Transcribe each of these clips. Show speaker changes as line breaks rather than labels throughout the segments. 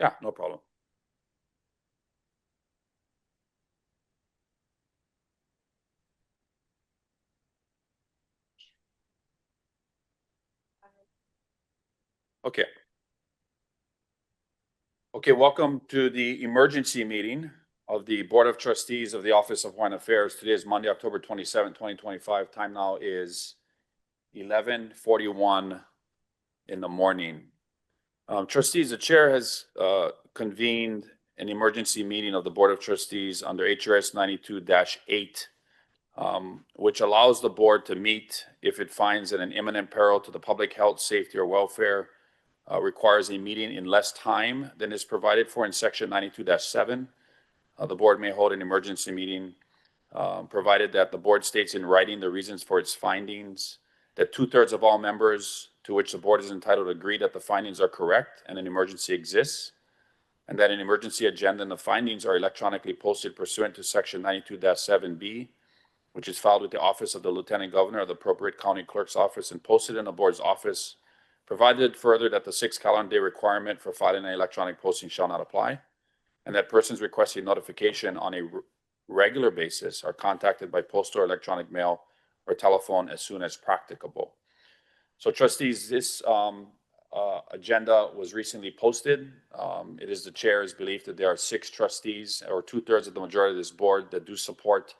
Yeah, no problem. Okay. Okay, welcome to the emergency meeting of the Board of Trustees of the Office of Hawaiian Affairs. Today is Monday, October 27, 2025. Time now is 11:41 in the morning. Trustees, the chair has convened an emergency meeting of the Board of Trustees under HRS 92-8, which allows the board to meet if it finds that an imminent peril to the public health, safety, or welfare requires a meeting in less time than is provided for in section 92-7. The board may hold an emergency meeting provided that the board states in writing the reasons for its findings, that 2/3 of all members to which the board is entitled agree that the findings are correct and an emergency exists, and that an emergency agenda and the findings are electronically posted pursuant to section 92-7B, which is filed with the office of the Lieutenant Governor of the appropriate county clerk's office and posted in the board's office, provided further that the 6 calendar day requirement for filing an electronic posting shall not apply, and that persons requesting notification on a regular basis are contacted by postal or electronic mail or telephone as soon as practicable. So trustees, this agenda was recently posted. It is the chair's belief that there are 6 trustees, or 2/3 of the majority of this board, that do support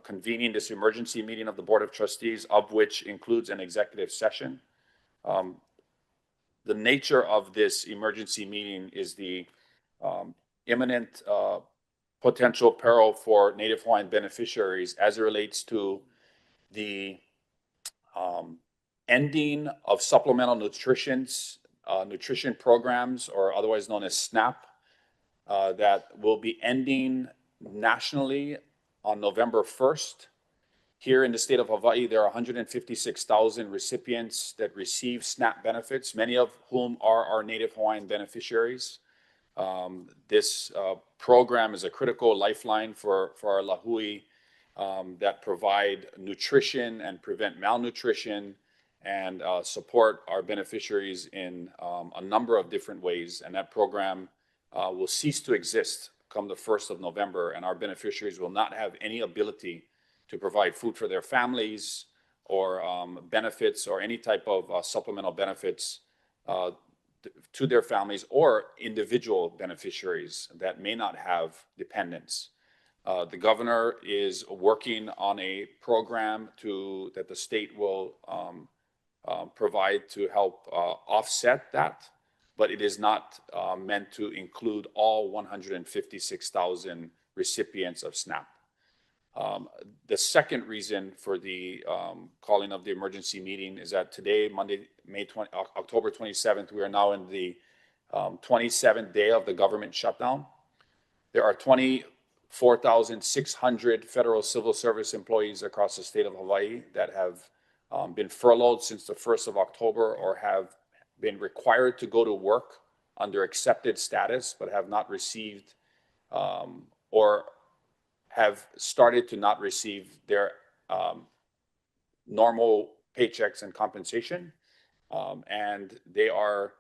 convening this emergency meeting of the Board of Trustees, of which includes an executive session. The nature of this emergency meeting is the imminent potential peril for Native Hawaiian beneficiaries as it relates to the ending of supplemental nutrition programs, or otherwise known as SNAP, that will be ending nationally on November 1st. Here in the state of Hawaii, there are 156,000 recipients that receive SNAP benefits, many of whom are our Native Hawaiian beneficiaries. This program is a critical lifeline for our lahui that provide nutrition and prevent malnutrition and support our beneficiaries in a number of different ways. And that program will cease to exist come the 1st of November, and our beneficiaries will not have any ability to provide food for their families or benefits or any type of supplemental benefits to their families or individual beneficiaries that may not have dependents. The governor is working on a program that the state will provide to help offset that, but it is not meant to include all 156,000 recipients of SNAP. The second reason for the calling of the emergency meeting is that today, Monday, October 27th, we are now in the 27th day of the government shutdown. There are 24,600 federal civil service employees across the state of Hawaii that have been furloughed since the 1st of October or have been required to go to work under accepted status, but have not received or have started to not receive their normal paychecks and compensation. And they are,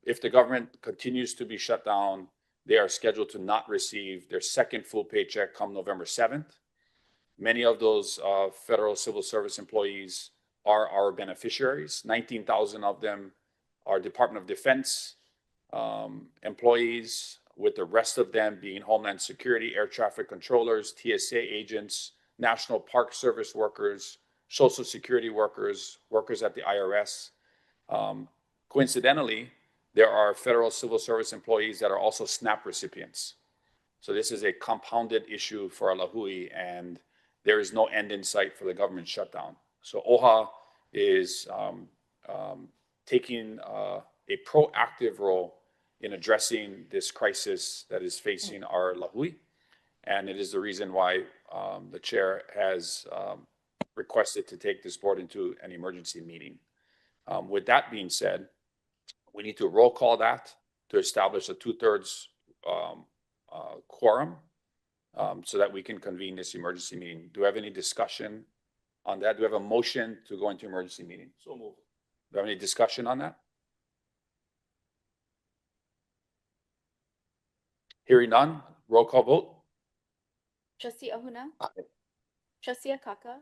if the government continues to be shut down, they are scheduled to not receive their second full paycheck come November 7th. Many of those federal civil service employees are our beneficiaries. 19,000 of them are Department of Defense employees, with the rest of them being Homeland Security, air traffic controllers, TSA agents, National Park Service workers, Social Security workers, workers at the IRS. Coincidentally, there are federal civil service employees that are also SNAP recipients. So this is a compounded issue for our lahui, and there is no end in sight for the government shutdown. So OHA is taking a proactive role in addressing this crisis that is facing our lahui. And it is the reason why the chair has requested to take this board into an emergency meeting. With that being said, we need to roll call that to establish a 2/3 quorum so that we can convene this emergency meeting. Do we have any discussion on that? Do we have a motion to go into emergency meeting? So moved. Do we have any discussion on that? Hearing none, roll call vote.
Trustee Ahuna,
Aye.
Trustee Akaka,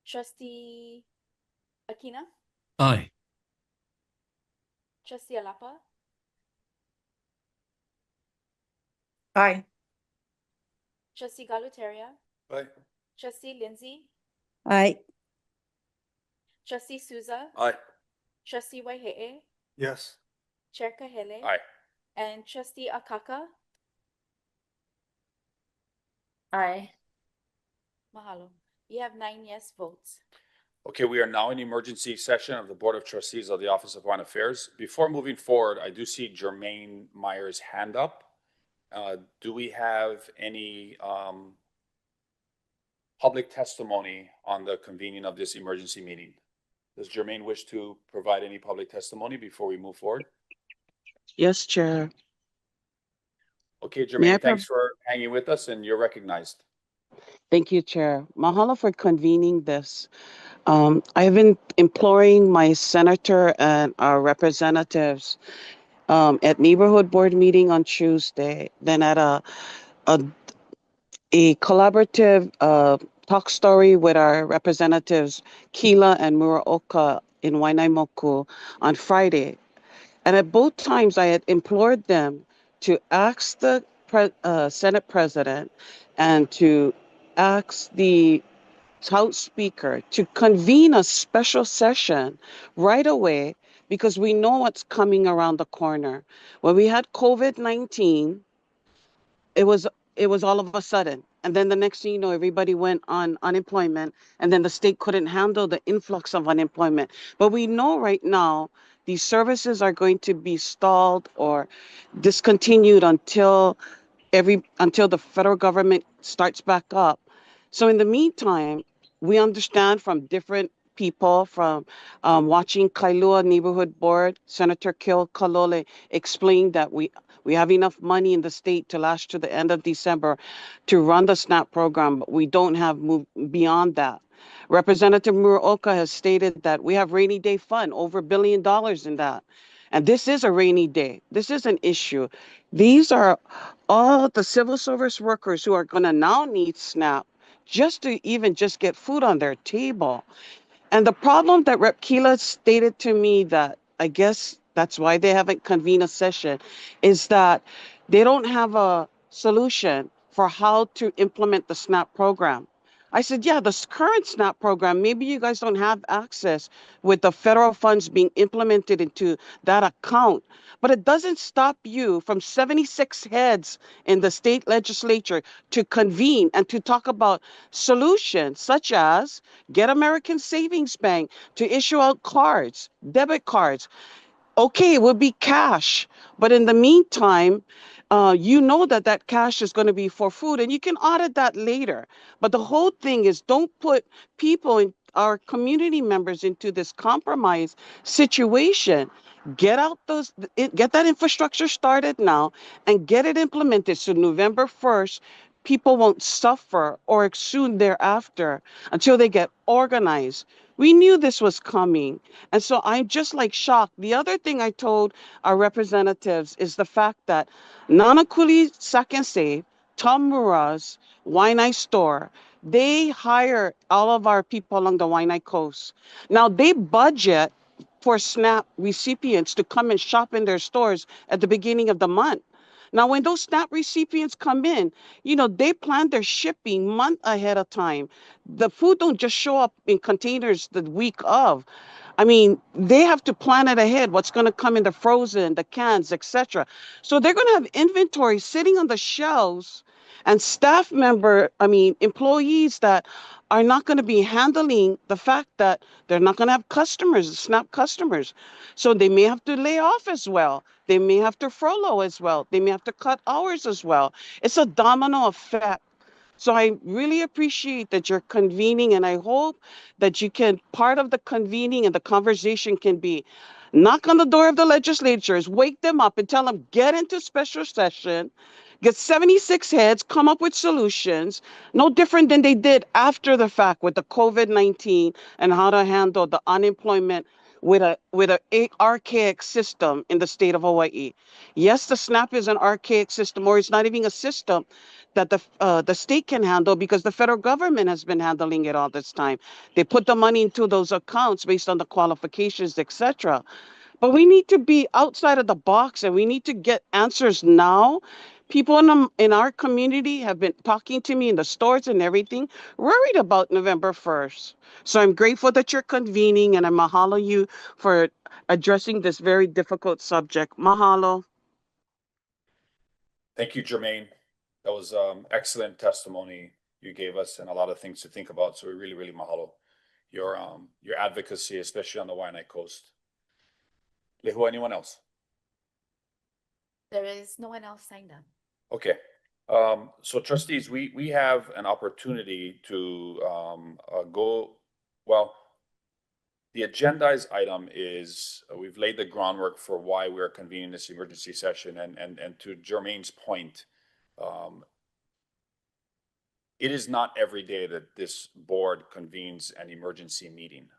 Trustee Akina,
Aye.
Trustee Alapa,
Aye.
Trustee Galutaria,
Aye.
Trustee Lindsay,
Aye.
Trustee Souza,
Aye.
Trustee Waihe'e,
Yes.
Chair Kahele,
Aye.
and Trustee Akaka.
Aye.
Mahalo. You have 9 yes votes.
Okay, we are now in emergency session of the Board of Trustees of the Office of Foreign Affairs. Before moving forward, I do see Jermaine Meyer's hand up. Do we have any public testimony on the convening of this emergency meeting? Does Jermaine wish to provide any public testimony before we move forward?
Yes, Chair.
Okay,
May I
Jermaine, thanks for hanging with us, and you're recognized.
Thank you, Chair. Mahalo for convening this. I've been imploring my senator and our representatives at neighborhood board meeting on Tuesday, then at a, a collaborative talk story with our representatives Kila and Muraoka in Wainaimoku on Friday. And at both times, I had implored them to ask the Senate president and to ask the House Speaker to convene a special session right away because we know what's coming around the corner. When we had COVID-19, it was all of a sudden. And then the next thing you know, everybody went on unemployment, and then the state couldn't handle the influx of unemployment. But we know right now these services are going to be stalled or discontinued until the federal government starts back up. So in the meantime, we understand from different people from watching Kailua Neighborhood Board, Senator Kil Kalole explained that we have enough money in the state to last to the end of December to run the SNAP program, but we don't have move beyond that. Representative Muraoka has stated that we have rainy day fund, over $1 billion in that. And this is a rainy day. This is an issue. These are all the civil service workers who are going to now need SNAP just to even just get food on their table. And the problem that Rep. Keela stated to me that I guess that's why they haven't convened a session is that they don't have a solution for how to implement the SNAP program. I said, yeah, the current SNAP program, maybe you guys don't have access with the federal funds being implemented into that account, but it doesn't stop you from 76 heads in the state legislature to convene and to talk about solutions such as get American Savings Bank to issue out cards, debit cards. Okay, it would be cash, but in the meantime, you know that that cash is going to be for food, and you can audit that later. But the whole thing is, don't put people in our community members into this compromise situation. Get out get that infrastructure started now, and get it implemented so November 1st, people won't suffer or soon thereafter until they get organized. We knew this was coming. And so I'm just like shocked. The other thing I told our representatives is the fact that Nanakuli Second Save, Tom Mura's Waianae store, they hire all of our people along the Waianae coast. Now they budget for SNAP recipients to come and shop in their stores at the beginning of the month. Now, when those SNAP recipients come in, they plan their shipping month ahead of time. The food don't just show up in containers the week of. I mean, they have to plan it ahead, what's going to come in the frozen, the cans, etc. So they're going to have inventory sitting on the shelves and employees that are not going to be handling the fact that they're not going to have customers, SNAP customers. So they may have to lay off as well. They may have to furlough as well. They may have to cut hours as well. It's a domino effect. So I really appreciate that you're convening, and I hope that you can, part of the convening and the conversation can be knock on the door of the legislatures, wake them up and tell them, get into special session, get 76 heads, come up with solutions, no different than they did after the fact with the COVID-19 and how to handle the unemployment with a archaic system in the state of Hawaii. Yes, the SNAP is an archaic system, or it's not even a system that the state can handle because the federal government has been handling it all this time. They put the money into those accounts based on the qualifications, etc. But we need to be outside of the box and we need to get answers now. People in our community have been talking to me in the stores and everything, worried about November 1st. So I'm grateful that you're convening and I mahalo you for addressing this very difficult subject. Mahalo.
Thank you, Jermaine. That was excellent testimony you gave us and a lot of things to think about. So we really, really mahalo your advocacy, especially on the Waianae Coast. Lehu, anyone else?
There is no one else signed up.
Okay. So trustees, we have an opportunity to well, the agendized item is, we've laid the groundwork for why we're convening this emergency session, and to Jermaine's point, it is not every day that this board convenes an emergency meeting.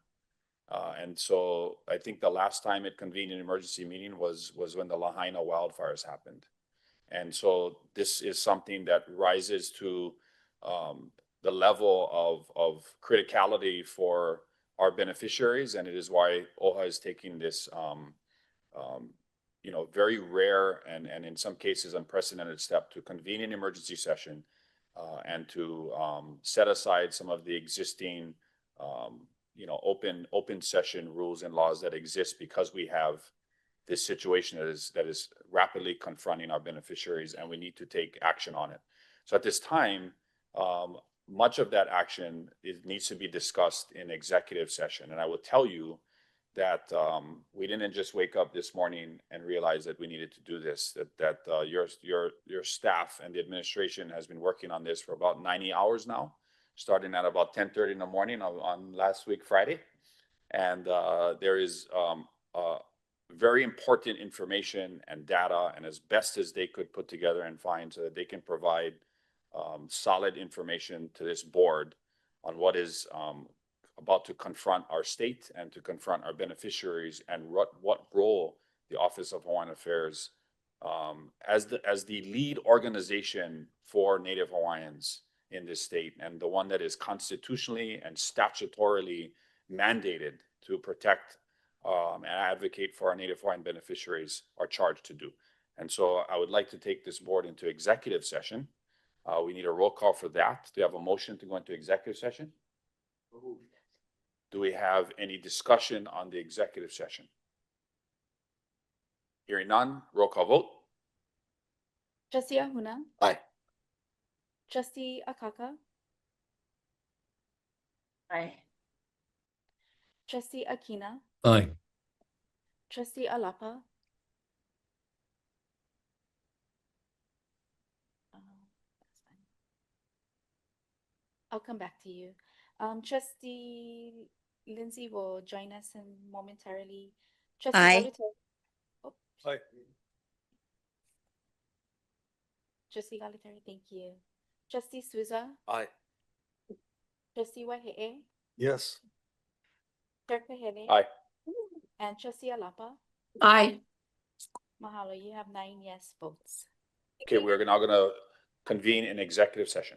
And so I think the last time it convened an emergency meeting was when the Lahaina wildfires happened. And so this is something that rises to the level of criticality for our beneficiaries, and it is why OHA is taking this very rare and in some cases unprecedented step to convene an emergency session and to set aside some of the existing open session rules and laws that exist, because we have this situation that is rapidly confronting our beneficiaries and we need to take action on it. So at this time, much of that action needs to be discussed in executive session. And I will tell you that we didn't just wake up this morning and realize that we needed to do this, that your staff and the administration has been working on this for about 90 hours now, starting at about 10:30 in the morning on last week, Friday. And there is very important information and data, and as best as they could put together and find so that they can provide solid information to this board on what is about to confront our state and to confront our beneficiaries, and what role the Office of Hawaiian Affairs as the lead organization for Native Hawaiians in this state, and the one that is constitutionally and statutorily mandated to protect and advocate for our Native Hawaiian beneficiaries, are charged to do. And so I would like to take this board into executive session. We need a roll call for that. Do you have a motion to go into executive session? Do we have any discussion on the executive session? Hearing none, roll call vote.
Trustee Ahuna.
Aye.
Trustee Akaka.
Aye.
Trustee Akina.
Aye.
Trustee Alapa. That's fine. I'll come back to you. Trustee Lindsay will join us in momentarily. Trustee
Aye.
Galuteri. Oh,
Aye.
Trustee Galuteri, thank you. Trustee Souza.
Aye.
Trustee Wahe'e.
Yes.
Chair Kahele.
Aye.
And Trustee Alapa.
Aye.
Mahalo, you have 9 yes votes.
Okay, we're now going to convene an executive session.